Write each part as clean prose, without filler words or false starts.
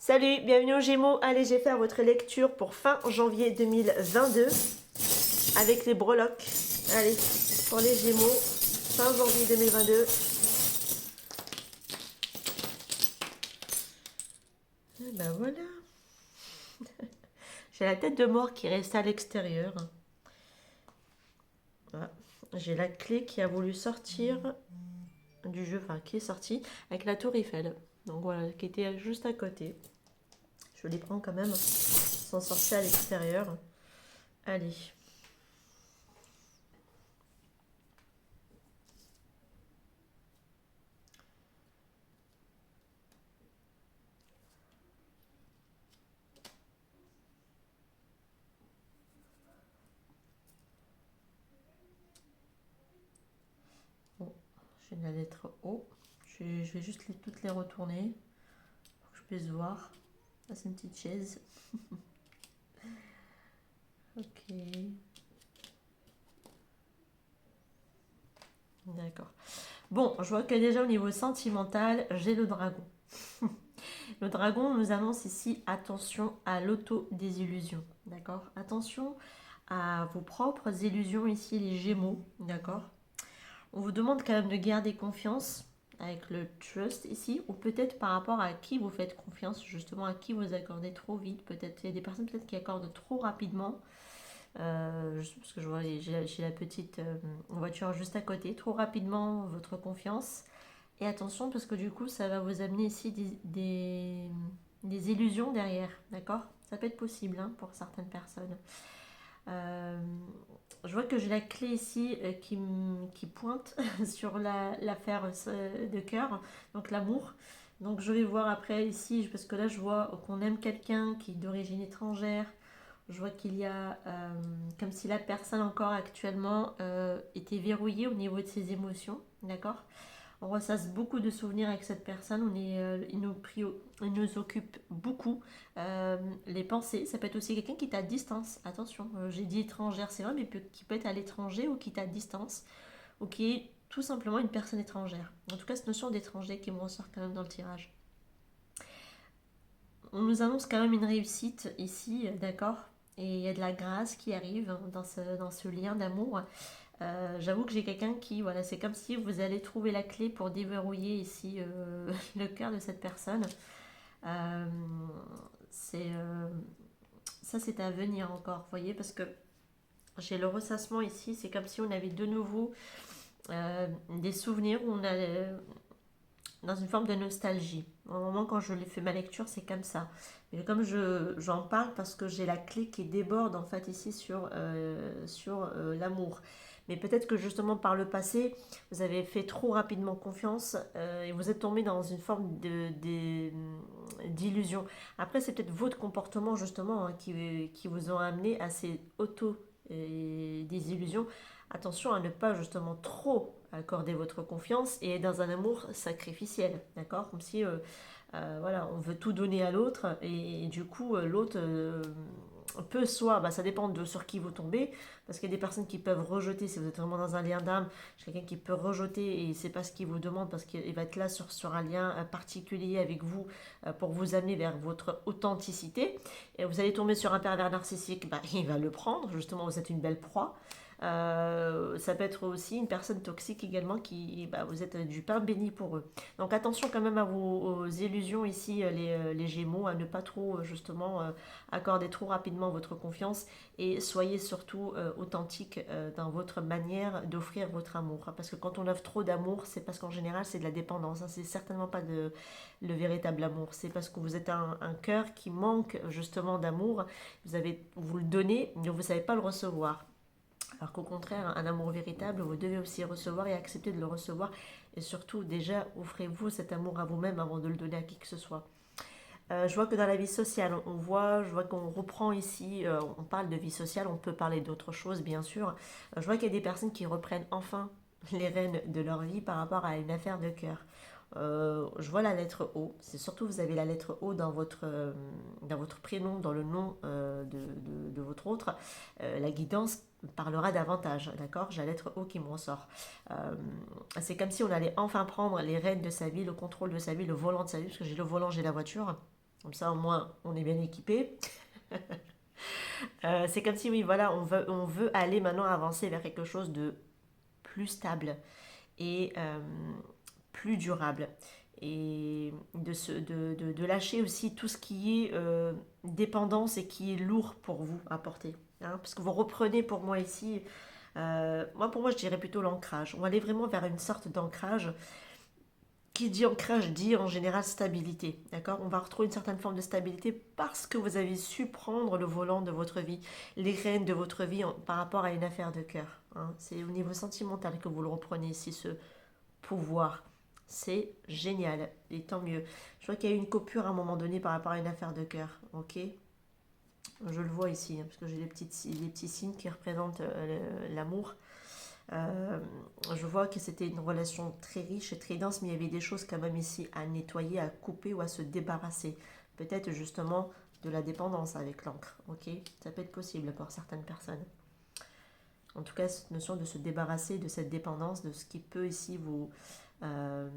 Salut, bienvenue aux Gémeaux. Allez, je vais faire votre lecture pour fin janvier 2022 avec les breloques. Allez, pour les Gémeaux, fin janvier 2022. Et ben voilà. J'ai la tête de mort qui reste à l'extérieur. Voilà. J'ai la clé qui a voulu sortir du jeu, enfin qui est sortie avec la tour Eiffel. Donc voilà, qui était juste à côté. Je les prends quand même sans sortir à l'extérieur. Allez. Bon, j'ai la lettre O. Je vais juste toutes les retourner pour que je puisse voir. Là, c'est une petite chaise. Ok. D'accord. Bon, je vois que déjà au niveau sentimental, j'ai le dragon. Le dragon nous annonce ici attention à l'autodésillusion. D'accord. Attention à vos propres illusions ici, les Gémeaux. D'accord. On vous demande quand même de garder confiance avec le trust ici, ou peut-être par rapport à qui vous faites confiance, justement à qui vous accordez trop vite. Peut-être il y a des personnes peut-être qui accordent trop rapidement. Parce que je vois, j'ai la petite voiture juste à côté. Trop rapidement votre confiance. Et attention parce que du coup ça va vous amener ici des illusions derrière. D'accord. Ça peut être possible hein, pour certaines personnes. Euh, je vois que j'ai la clé ici qui pointe sur l'affaire de cœur, donc l'amour. Donc je vais voir après ici, parce que là je vois qu'on aime quelqu'un qui est d'origine étrangère. Je vois qu'il y a comme si la personne encore actuellement était verrouillée au niveau de ses émotions, d'accord. On ressasse beaucoup de souvenirs avec cette personne, il nous occupe beaucoup. Les pensées, ça peut être aussi quelqu'un qui est à distance, attention, j'ai dit étrangère, c'est vrai, mais qui peut être à l'étranger ou qui est à distance, ou qui est tout simplement une personne étrangère. En tout cas, cette notion d'étranger qui me ressort quand même dans le tirage. On nous annonce quand même une réussite ici, d'accord. Et il y a de la grâce qui arrive dans ce lien d'amour. J'avoue que j'ai quelqu'un qui, voilà, c'est comme si vous allez trouver la clé pour déverrouiller ici le cœur de cette personne. Euh, c'est ça, c'est à venir encore, vous voyez, parce que j'ai le ressassement ici. C'est comme si on avait de nouveau des souvenirs où on a dans une forme de nostalgie. Au moment quand je l'ai fait ma lecture, c'est comme ça. Mais comme j'en parle parce que j'ai la clé qui déborde en fait ici sur l'amour. Mais peut-être que justement par le passé, vous avez fait trop rapidement confiance et vous êtes tombé dans une forme d'illusion. Après, c'est peut-être votre comportement justement hein, qui vous ont amené à ces auto-désillusions. Attention à ne pas justement trop accorder votre confiance et être dans un amour sacrificiel, d'accord. Comme si voilà, on veut tout donner à l'autre et du coup l'autre peut soit, ça dépend de sur qui vous tombez, parce qu'il y a des personnes qui peuvent rejeter, si vous êtes vraiment dans un lien d'âme, quelqu'un qui peut rejeter et c'est pas ce qu'il vous demande parce qu'il va être là sur un lien particulier avec vous pour vous amener vers votre authenticité. Et vous allez tomber sur un pervers narcissique, il va le prendre, justement vous êtes une belle proie. Ça peut être aussi une personne toxique également qui, vous êtes du pain béni pour eux. Donc attention quand même à vos illusions ici, les Gémeaux, à ne pas trop justement accorder trop rapidement votre confiance et soyez surtout authentique dans votre manière d'offrir votre amour. Parce que quand on offre trop d'amour, c'est parce qu'en général c'est de la dépendance. Hein. C'est certainement pas le véritable amour. C'est parce que vous êtes un cœur qui manque justement d'amour. Vous le donnez, mais vous ne savez pas le recevoir. Alors qu'au contraire, un amour véritable, vous devez aussi recevoir et accepter de le recevoir. Et surtout, déjà, offrez-vous cet amour à vous-même avant de le donner à qui que ce soit. Je vois que dans la vie sociale, je vois qu'on reprend ici, on parle de vie sociale, on peut parler d'autres choses, bien sûr. Je vois qu'il y a des personnes qui reprennent enfin les rênes de leur vie par rapport à une affaire de cœur. Je vois la lettre O. C'est surtout vous avez la lettre O dans votre prénom, dans le nom de votre autre. La guidance parlera davantage, d'accord. J'ai la lettre O qui me ressort. C'est comme si on allait enfin prendre les rênes de sa vie, le contrôle de sa vie, le volant de sa vie, parce que j'ai le volant, j'ai la voiture. Comme ça, au moins, on est bien équipé. C'est comme si, oui, voilà, on veut aller maintenant avancer vers quelque chose de plus stable et plus durable. Et de lâcher aussi tout ce qui est dépendance et qui est lourd pour vous à porter. Hein, parce que vous reprenez pour moi ici, pour moi je dirais plutôt l'ancrage. On va aller vraiment vers une sorte d'ancrage. Qui dit ancrage dit en général stabilité, d'accord? On va retrouver une certaine forme de stabilité parce que vous avez su prendre le volant de votre vie, les rênes de votre vie par rapport à une affaire de cœur. Hein. C'est au niveau sentimental que vous le reprenez ici, ce pouvoir. C'est génial et tant mieux. Je vois qu'il y a eu une coupure à un moment donné par rapport à une affaire de cœur, ok? Je le vois ici, hein, parce que j'ai les petits signes qui représentent l'amour. Euh, je vois que c'était une relation très riche et très dense, mais il y avait des choses quand même ici à nettoyer, à couper ou à se débarrasser. Peut-être justement de la dépendance avec l'encre, ok? Ça peut être possible pour certaines personnes. En tout cas, cette notion de se débarrasser de cette dépendance, de ce qui peut ici vous... euh,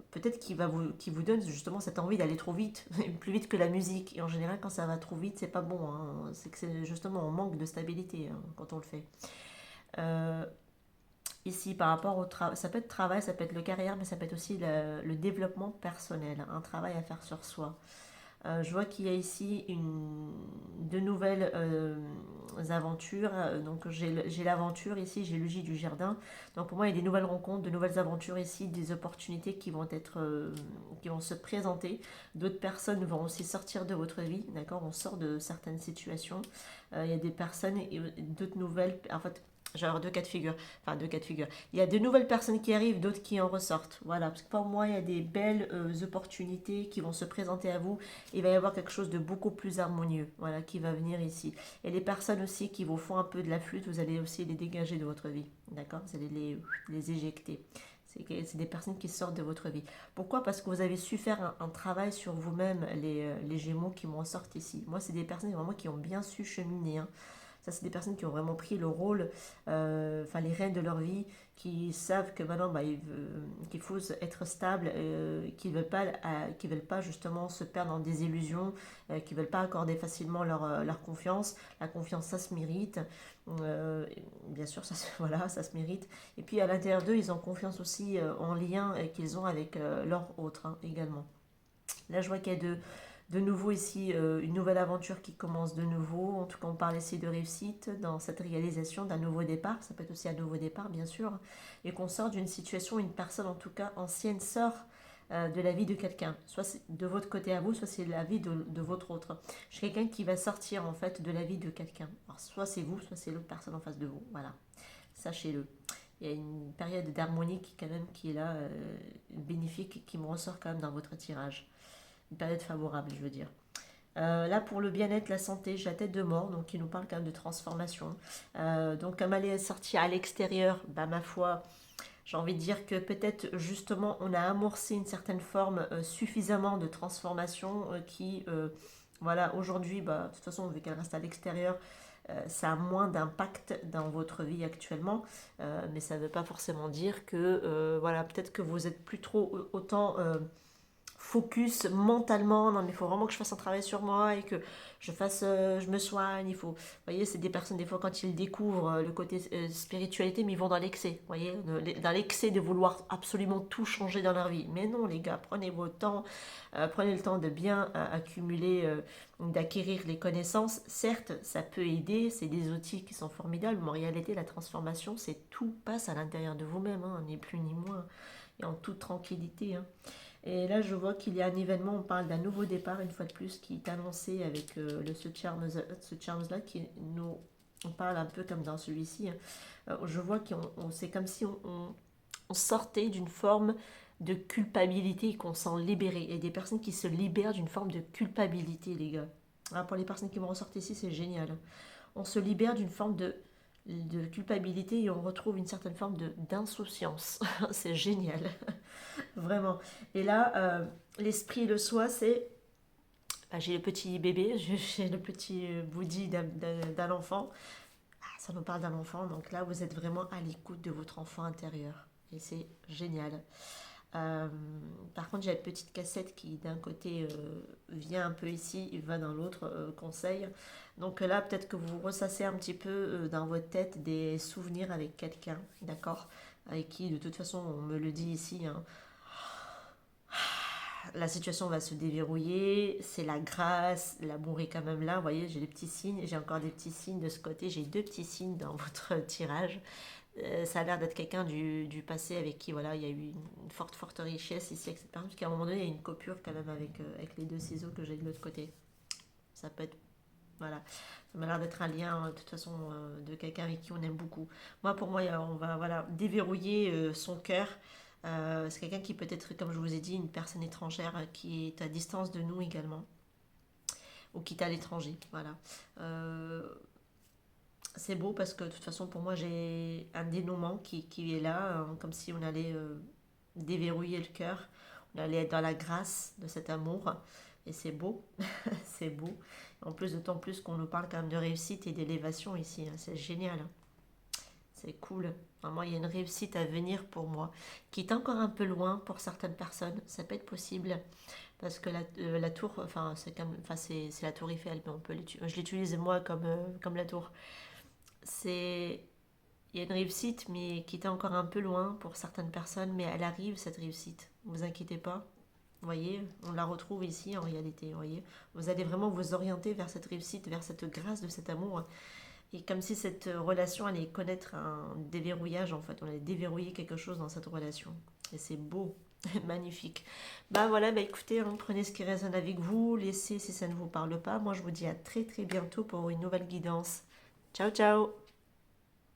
peut-être qui vous donne justement cette envie d'aller trop vite, plus vite que la musique. Et en général, quand ça va trop vite, c'est pas bon. Hein. C'est que c'est justement on manque de stabilité hein, quand on le fait. Euh, Ici, par rapport au travail, ça peut être travail, ça peut être le carrière, mais ça peut être aussi le développement personnel, un travail à faire sur soi. Je vois qu'il y a ici de nouvelles aventures. Donc j'ai l'aventure ici, j'ai le J du jardin. Donc pour moi, il y a des nouvelles rencontres, de nouvelles aventures ici, des opportunités qui vont se présenter. D'autres personnes vont aussi sortir de votre vie, d'accord? On sort de certaines situations. Il y a des personnes et d'autres nouvelles. En fait, genre deux cas de figure. Enfin, deux cas de figure. Il y a de nouvelles personnes qui arrivent, d'autres qui en ressortent. Voilà, parce que pour moi, il y a des belles opportunités qui vont se présenter à vous. Il va y avoir quelque chose de beaucoup plus harmonieux, voilà, qui va venir ici. Et les personnes aussi qui vous font un peu de la flûte, vous allez aussi les dégager de votre vie, d'accord? Vous allez les éjecter. C'est des personnes qui sortent de votre vie. Pourquoi? Parce que vous avez su faire un travail sur vous-même, les Gémeaux qui m'en sortent ici. Moi, c'est des personnes vraiment qui ont bien su cheminer. Hein. Ça, c'est des personnes qui ont vraiment pris le rôle, les rênes de leur vie, qui savent que maintenant, qu'il faut être stable, qui veulent pas justement se perdre dans des illusions, qui veulent pas accorder facilement leur confiance. La confiance, ça se mérite. Bien sûr, ça, voilà, ça se mérite. Et puis à l'intérieur d'eux, ils ont confiance aussi en lien qu'ils ont avec leur autre hein, également. Là, je vois qu'il y a de nouveau ici une nouvelle aventure qui commence de nouveau. En tout cas, on parle ici de réussite dans cette réalisation d'un nouveau départ. Ça peut être aussi un nouveau départ, bien sûr. Et qu'on sort d'une situation, une personne en tout cas ancienne sort de la vie de quelqu'un. Soit c'est de votre côté à vous, soit c'est la vie de votre autre. Je suis quelqu'un qui va sortir en fait de la vie de quelqu'un. Alors, soit c'est vous, soit c'est l'autre personne en face de vous. Voilà, sachez-le. Il y a une période d'harmonie qui est là, bénéfique, qui me ressort quand même dans votre tirage. Une période favorable, je veux dire. Là, pour le bien-être, la santé, j'ai la tête de mort, donc qui nous parle quand même de transformation. Donc, comme elle est sortie à l'extérieur, ma foi, j'ai envie de dire que peut-être justement on a amorcé une certaine forme suffisamment de transformation voilà, aujourd'hui, de toute façon, vu qu'elle reste à l'extérieur, ça a moins d'impact dans votre vie actuellement, mais ça ne veut pas forcément dire que, voilà, peut-être que vous êtes plus trop autant focus mentalement. Non, mais il faut vraiment que je fasse un travail sur moi et que je me soigne. Il faut, vous voyez, c'est des personnes, des fois, quand ils découvrent le côté spiritualité, mais ils vont dans l'excès, vous voyez, dans l'excès de vouloir absolument tout changer dans leur vie. Mais non, les gars, prenez votre temps, prenez le temps de bien accumuler, d'acquérir les connaissances. Certes, ça peut aider, c'est des outils qui sont formidables, mais en réalité, la transformation, c'est tout passe à l'intérieur de vous-même, hein, ni plus ni moins, et en toute tranquillité. Hein. Et là, je vois qu'il y a un événement, on parle d'un nouveau départ, une fois de plus, qui est annoncé avec ce Charms-là, qui nous on parle un peu comme dans celui-ci. Hein. Je vois que c'est comme si on sortait d'une forme de culpabilité et qu'on s'en libérait. Et des personnes qui se libèrent d'une forme de culpabilité, les gars. Alors, pour les personnes qui me ressortent ici, c'est génial. Hein. On se libère d'une forme de culpabilité et on retrouve une certaine forme d'insouciance. C'est génial. Vraiment. Et là, l'esprit et le soi, c'est... j'ai le petit bébé, j'ai le petit bouddhi d'un enfant. Ah, ça nous parle d'un enfant, donc là, vous êtes vraiment à l'écoute de votre enfant intérieur. Et c'est génial. Euh, Par contre, j'ai une petite cassette qui d'un côté vient un peu ici, il va dans l'autre, conseil. Donc là, peut-être que vous ressassez un petit peu dans votre tête des souvenirs avec quelqu'un, d'accord? Avec qui, de toute façon, on me le dit ici, hein, la situation va se déverrouiller, c'est la grâce, l'amour est quand même là, vous voyez, j'ai des petits signes, j'ai encore des petits signes de ce côté, j'ai deux petits signes dans votre tirage. Ça a l'air d'être quelqu'un du passé avec qui voilà, il y a eu une forte, forte richesse ici, etc. Parce qu'à un moment donné, il y a une coupure quand même avec les deux ciseaux que j'ai de l'autre côté. Ça peut être, voilà, ça m'a l'air d'être un lien de toute façon de quelqu'un avec qui on aime beaucoup. Moi, pour moi, on va voilà, déverrouiller son cœur. C'est quelqu'un qui peut être, comme je vous ai dit, une personne étrangère qui est à distance de nous également, ou qui est à l'étranger. Voilà. Euh, c'est beau parce que de toute façon, pour moi, j'ai un dénouement qui est là, comme si on allait déverrouiller le cœur, on allait être dans la grâce de cet amour. Et c'est beau, c'est beau. En plus, d'autant plus qu'on nous parle quand même de réussite et d'élévation ici, hein. C'est génial, hein. C'est cool. Vraiment, il y a une réussite à venir pour moi, qui est encore un peu loin pour certaines personnes. Ça peut être possible, parce que la tour, enfin, c'est la tour Eiffel, mais je l'utilise moi comme la tour. C'est Il y a une réussite, mais qui était encore un peu loin pour certaines personnes, mais elle arrive, cette réussite. Ne vous inquiétez pas. Vous voyez, on la retrouve ici en réalité. Vous voyez, vous allez vraiment vous orienter vers cette réussite, vers cette grâce de cet amour. Et comme si cette relation allait connaître un déverrouillage, en fait. On allait déverrouiller quelque chose dans cette relation. Et c'est beau, magnifique. Bah voilà, bah écoutez, hein, prenez ce qui résonne avec vous, laissez si ça ne vous parle pas. Moi, je vous dis à très très bientôt pour une nouvelle guidance. Ciao, ciao!